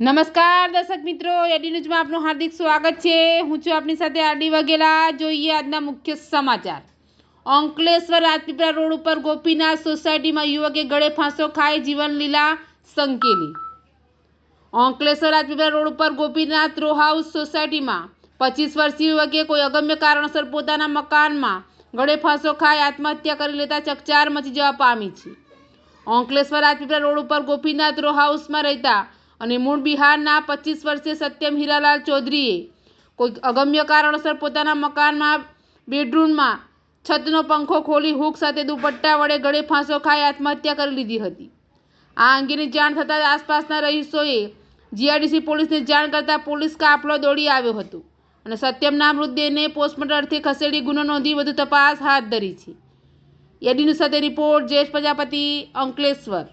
નમસ્કાર દર્શક મિત્રો, એડી ન્યૂઝમાં આપનું હાર્દિક સ્વાગત છે। હું છું આપની સાથે આરડી વાઘેલા। જોઈએ આજના મુખ્ય સમાચાર। અંકલેશ્વર રાજપીપળા રોડ ઉપર ગોપીનાથ સોસાયટીમાં યુવકે ગળે ફાંસો ખાઈ જીવન લીલા સંકેલી। અંકલેશ્વર રાજપીપળા રોડ ઉપર ગોપીનાથ રો હાઉસ સોસાયટીમાં 25 વર્ષીય યુવકે કોઈ અગમ્ય કારણસર પોતાના મકાનમાં ગળે ફાંસો ખાઈ આત્મહત્યા કરી લેતા ચકચાર મચી જવા પામી છે। અંકલેશ્વર રાજપીપળા રોડ ઉપર ગોપીનાથ રો હાઉસમાં રહેતા અને મૂળ બિહારના 25 વર્ષીય સત્યમ હીરાલાલ ચૌધરીએ કોઈ અગમ્ય કારણસર પોતાના મકાનમાં બેડરૂમમાં છતનો પંખો ખોલી હૂક સાથે દુપટ્ટા વડે ગળે ફાંસો ખાઈ આત્મહત્યા કરી લીધી હતી। આ અંગેની જાણ થતાં આસપાસના રહીશોએ જીઆઈડીસી પોલીસને જાણ કરતાં પોલીસ કાફલો દોડી આવ્યો હતો અને સત્યમના મૃતદેહને પોસ્ટમોર્ટમ અર્થે ખસેડી ગુનો નોંધી વધુ તપાસ હાથ ધરી છે। એડીન્યૂઝ સાથે રિપોર્ટ જયેશ પ્રજાપતિ, અંકલેશ્વર।